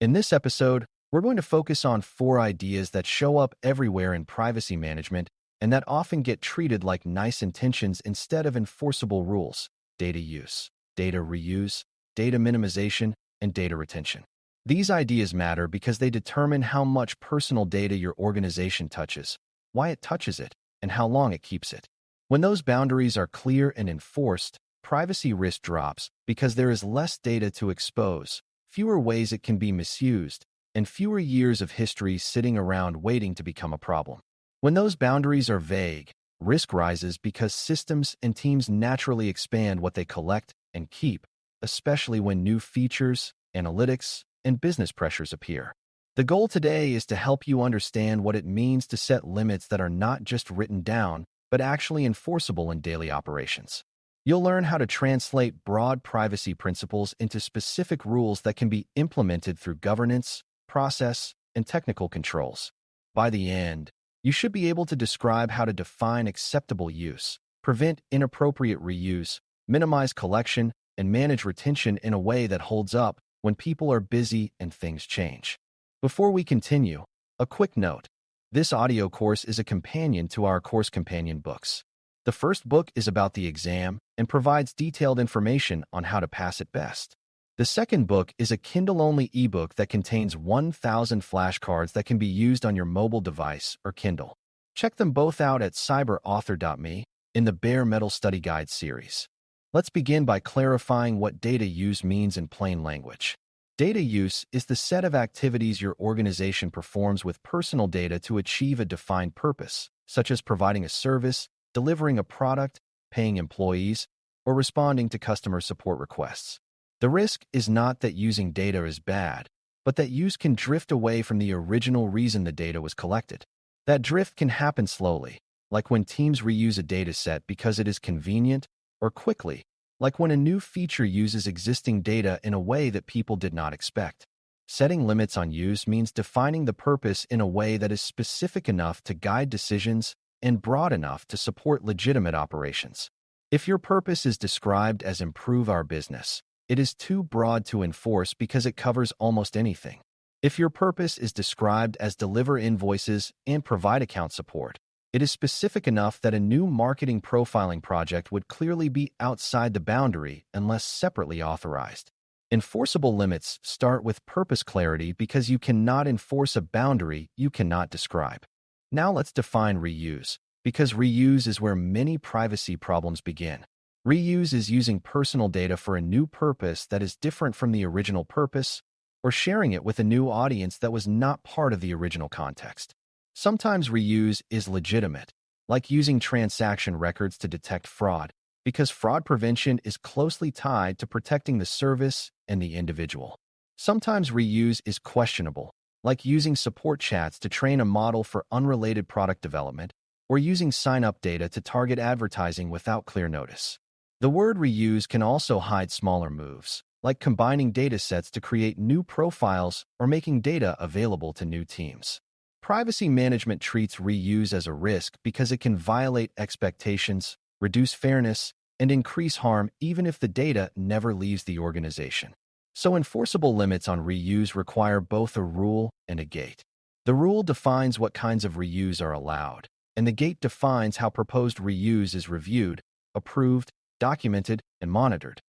In this episode, we're going to focus on 4 ideas that show up everywhere in privacy management and that often get treated like nice intentions instead of enforceable rules: data use, data reuse, data minimization, and data retention. These ideas matter because they determine how much personal data your organization touches, why it touches it, and how long it keeps it. When those boundaries are clear and enforced, privacy risk drops because there is less data to expose, fewer ways it can be misused, and fewer years of history sitting around waiting to become a problem. When those boundaries are vague, risk rises because systems and teams naturally expand what they collect and keep, especially when new features, analytics, and business pressures appear. The goal today is to help you understand what it means to set limits that are not just written down, but actually enforceable in daily operations. You'll learn how to translate broad privacy principles into specific rules that can be implemented through governance, process, and technical controls. By the end, you should be able to describe how to define acceptable use, prevent inappropriate reuse, minimize collection, and manage retention in a way that holds up when people are busy and things change. Before we continue, a quick note. This audio course is a companion to our course companion books. The first book is about the exam and provides detailed information on how to pass it best. The second book is a Kindle-only ebook that contains 1,000 flashcards that can be used on your mobile device or Kindle. Check them both out at cyber.author.me in the Bare Metal Study Guide series. Let's begin by clarifying what data use means in plain language. Data use is the set of activities your organization performs with personal data to achieve a defined purpose, such as providing a service, delivering a product, paying employees, or responding to customer support requests. The risk is not that using data is bad, but that use can drift away from the original reason the data was collected. That drift can happen slowly, like when teams reuse a data set because it is convenient, or quickly, like when a new feature uses existing data in a way that people did not expect. Setting limits on use means defining the purpose in a way that is specific enough to guide decisions and broad enough to support legitimate operations. If your purpose is described as improve our business, it is too broad to enforce because it covers almost anything. If your purpose is described as deliver invoices and provide account support, it is specific enough that a new marketing profiling project would clearly be outside the boundary unless separately authorized. Enforceable limits start with purpose clarity because you cannot enforce a boundary you cannot describe. Now let's define reuse, because reuse is where many privacy problems begin. Reuse is using personal data for a new purpose that is different from the original purpose, or sharing it with a new audience that was not part of the original context. Sometimes reuse is legitimate, like using transaction records to detect fraud, because fraud prevention is closely tied to protecting the service and the individual. Sometimes reuse is questionable, like using support chats to train a model for unrelated product development, or using sign-up data to target advertising without clear notice. The word reuse can also hide smaller moves, like combining data sets to create new profiles or making data available to new teams. Privacy management treats reuse as a risk because it can violate expectations, reduce fairness, and increase harm even if the data never leaves the organization. So enforceable limits on reuse require both a rule and a gate. The rule defines what kinds of reuse are allowed, and the gate defines how proposed reuse is reviewed, approved, documented, and monitored.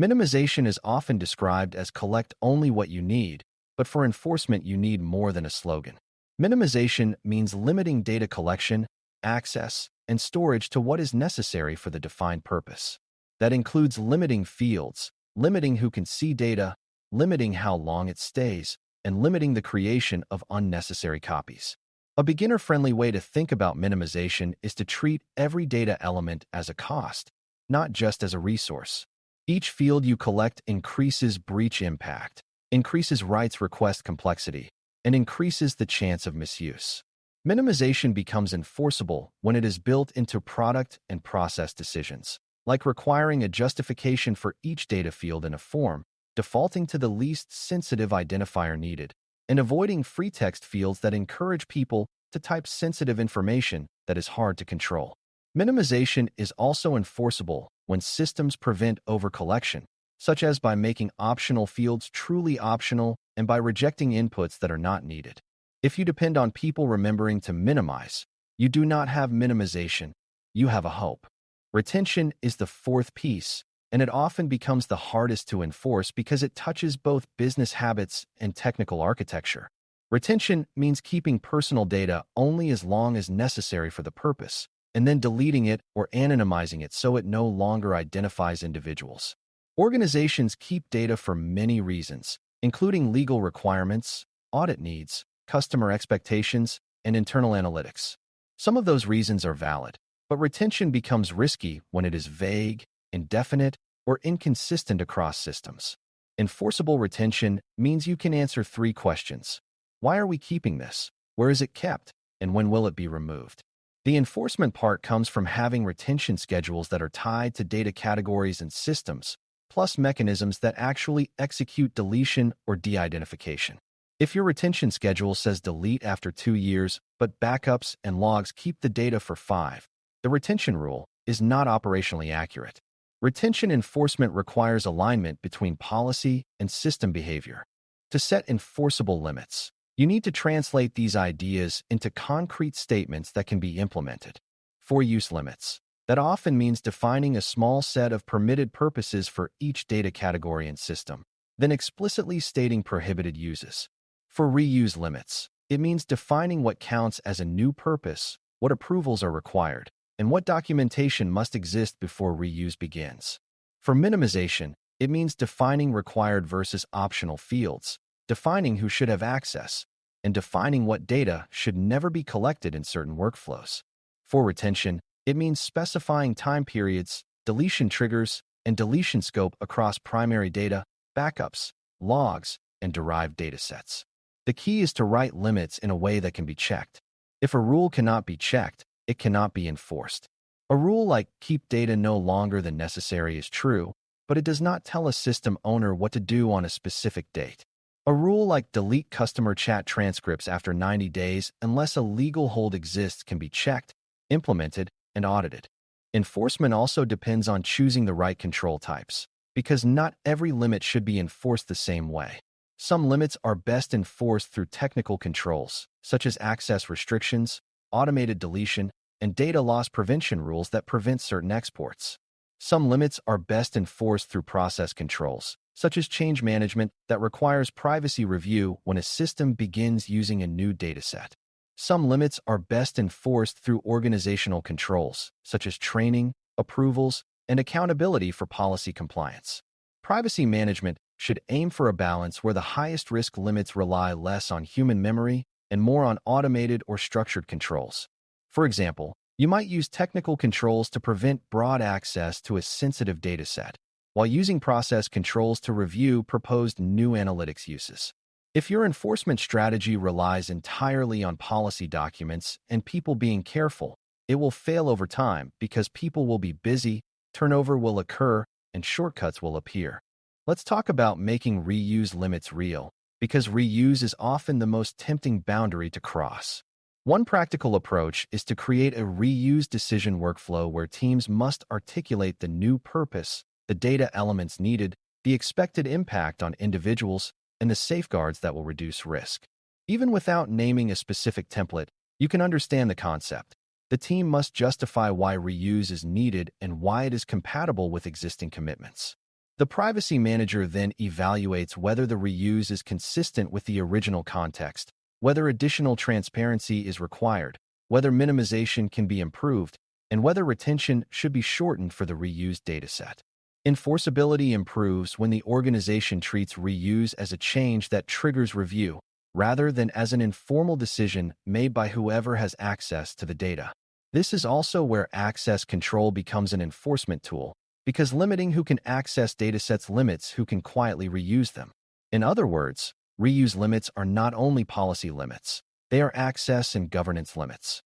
Minimization is often described as collect only what you need, but for enforcement you need more than a slogan. Minimization means limiting data collection, access, and storage to what is necessary for the defined purpose. That includes limiting fields, limiting who can see data, limiting how long it stays, and limiting the creation of unnecessary copies. A beginner-friendly way to think about minimization is to treat every data element as a cost, not just as a resource. Each field you collect increases breach impact, increases rights request complexity, and increases the chance of misuse. Minimization becomes enforceable when it is built into product and process decisions, like requiring a justification for each data field in a form, defaulting to the least sensitive identifier needed, and avoiding free text fields that encourage people to type sensitive information that is hard to control. Minimization is also enforceable when systems prevent overcollection, such as by making optional fields truly optional and by rejecting inputs that are not needed. If you depend on people remembering to minimize, you do not have minimization, you have a hope. Retention is the fourth piece, and it often becomes the hardest to enforce because it touches both business habits and technical architecture. Retention means keeping personal data only as long as necessary for the purpose, and then deleting it or anonymizing it so it no longer identifies individuals. Organizations keep data for many reasons, including legal requirements, audit needs, customer expectations, and internal analytics. Some of those reasons are valid, but retention becomes risky when it is vague, indefinite, or inconsistent across systems. Enforceable retention means you can answer three questions. Why are we keeping this? Where is it kept? And when will it be removed? The enforcement part comes from having retention schedules that are tied to data categories and systems, plus mechanisms that actually execute deletion or de-identification. If your retention schedule says delete after 2 years, but backups and logs keep the data for 5, the retention rule is not operationally accurate. Retention enforcement requires alignment between policy and system behavior. To set enforceable limits, you need to translate these ideas into concrete statements that can be implemented. For-use limits. That often means defining a small set of permitted purposes for each data category and system, then explicitly stating prohibited uses. For reuse limits, it means defining what counts as a new purpose, what approvals are required, and what documentation must exist before reuse begins. For minimization, it means defining required versus optional fields, defining who should have access, and defining what data should never be collected in certain workflows. For retention, it means specifying time periods, deletion triggers, and deletion scope across primary data, backups, logs, and derived datasets. The key is to write limits in a way that can be checked. If a rule cannot be checked, it cannot be enforced. A rule like keep data no longer than necessary is true, but it does not tell a system owner what to do on a specific date. A rule like delete customer chat transcripts after 90 days unless a legal hold exists can be checked, implemented, and audited. Enforcement also depends on choosing the right control types, because not every limit should be enforced the same way. Some limits are best enforced through technical controls, such as access restrictions, automated deletion, and data loss prevention rules that prevent certain exports. Some limits are best enforced through process controls, such as change management that requires privacy review when a system begins using a new dataset. Some limits are best enforced through organizational controls, such as training, approvals, and accountability for policy compliance. Privacy management should aim for a balance where the highest risk limits rely less on human memory and more on automated or structured controls. For example, you might use technical controls to prevent broad access to a sensitive dataset, while using process controls to review proposed new analytics uses. If your enforcement strategy relies entirely on policy documents and people being careful, it will fail over time because people will be busy, turnover will occur, and shortcuts will appear. Let's talk about making reuse limits real, because reuse is often the most tempting boundary to cross. One practical approach is to create a reuse decision workflow where teams must articulate the new purpose, the data elements needed, the expected impact on individuals, and the safeguards that will reduce risk. Even without naming a specific template, you can understand the concept. The team must justify why reuse is needed and why it is compatible with existing commitments. The privacy manager then evaluates whether the reuse is consistent with the original context, whether additional transparency is required, whether minimization can be improved, and whether retention should be shortened for the reused dataset. Enforceability improves when the organization treats reuse as a change that triggers review, rather than as an informal decision made by whoever has access to the data. This is also where access control becomes an enforcement tool, because limiting who can access datasets limits who can quietly reuse them. In other words, reuse limits are not only policy limits, they are access and governance limits.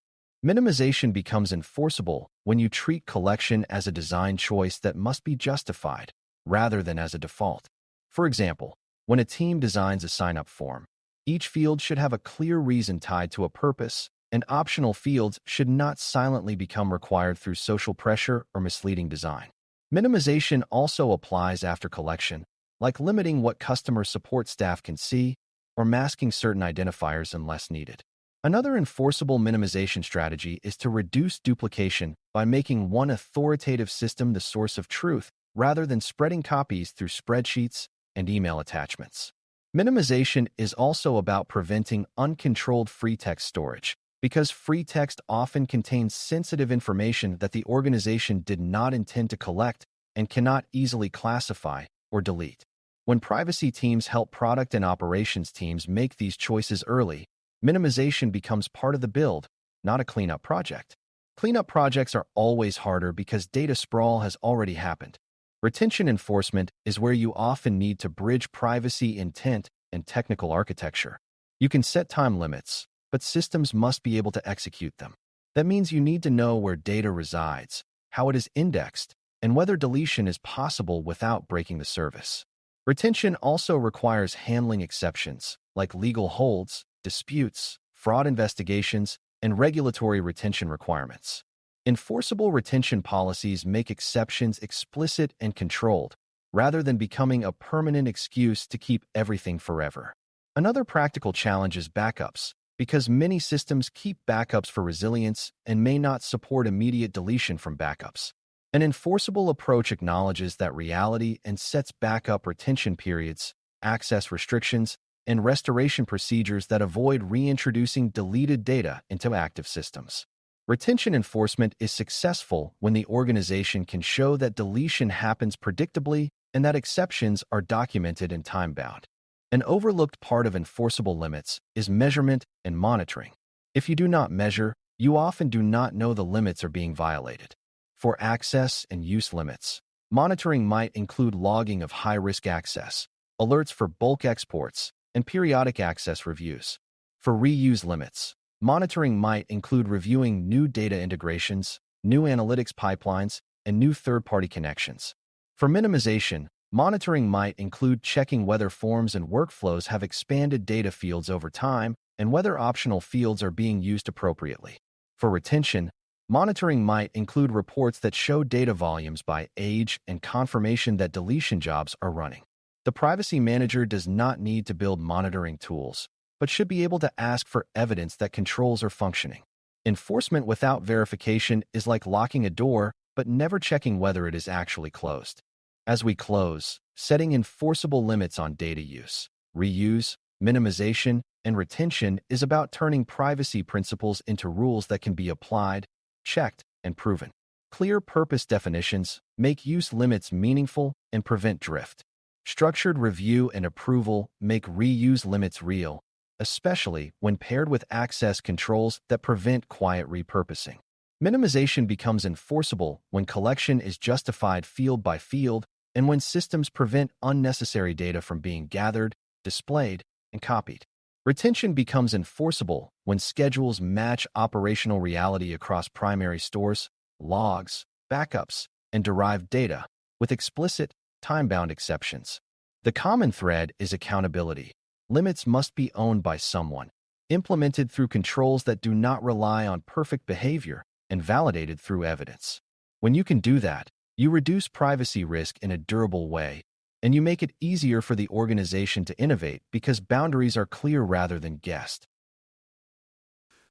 Minimization becomes enforceable when you treat collection as a design choice that must be justified, rather than as a default. For example, when a team designs a sign-up form, each field should have a clear reason tied to a purpose, and optional fields should not silently become required through social pressure or misleading design. Minimization also applies after collection, like limiting what customer support staff can see or masking certain identifiers unless needed. Another enforceable minimization strategy is to reduce duplication by making one authoritative system the source of truth rather than spreading copies through spreadsheets and email attachments. Minimization is also about preventing uncontrolled free text storage, because free text often contains sensitive information that the organization did not intend to collect and cannot easily classify or delete. When privacy teams help product and operations teams make these choices early, minimization becomes part of the build, not a cleanup project. Cleanup projects are always harder because data sprawl has already happened. Retention enforcement is where you often need to bridge privacy intent and technical architecture. You can set time limits, but systems must be able to execute them. That means you need to know where data resides, how it is indexed, and whether deletion is possible without breaking the service. Retention also requires handling exceptions, like legal holds, disputes, fraud investigations, and regulatory retention requirements. Enforceable retention policies make exceptions explicit and controlled, rather than becoming a permanent excuse to keep everything forever. Another practical challenge is backups, because many systems keep backups for resilience and may not support immediate deletion from backups. An enforceable approach acknowledges that reality and sets backup retention periods, access restrictions, and restoration procedures that avoid reintroducing deleted data into active systems. Retention enforcement is successful when the organization can show that deletion happens predictably and that exceptions are documented and time-bound. An overlooked part of enforceable limits is measurement and monitoring. If you do not measure, you often do not know the limits are being violated. For access and use limits, monitoring might include logging of high-risk access, alerts for bulk exports, and periodic access reviews. For reuse limits, monitoring might include reviewing new data integrations, new analytics pipelines, and new third-party connections. For minimization, monitoring might include checking whether forms and workflows have expanded data fields over time and whether optional fields are being used appropriately. For retention, monitoring might include reports that show data volumes by age and confirmation that deletion jobs are running. The privacy manager does not need to build monitoring tools, but should be able to ask for evidence that controls are functioning. Enforcement without verification is like locking a door, but never checking whether it is actually closed. As we close, setting enforceable limits on data use, reuse, minimization, and retention is about turning privacy principles into rules that can be applied, checked, and proven. Clear purpose definitions make use limits meaningful and prevent drift. Structured review and approval make reuse limits real, especially when paired with access controls that prevent quiet repurposing. Minimization becomes enforceable when collection is justified field by field and when systems prevent unnecessary data from being gathered, displayed, and copied. Retention becomes enforceable when schedules match operational reality across primary stores, logs, backups, and derived data, with explicit, time-bound exceptions. The common thread is accountability. Limits must be owned by someone, implemented through controls that do not rely on perfect behavior, and validated through evidence. When you can do that, you reduce privacy risk in a durable way, and you make it easier for the organization to innovate because boundaries are clear rather than guessed.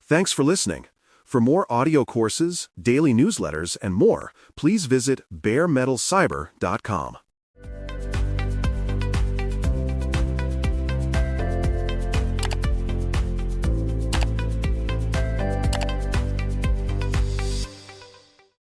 Thanks for listening. For more audio courses, daily newsletters, and more, please visit baremetalcyber.com.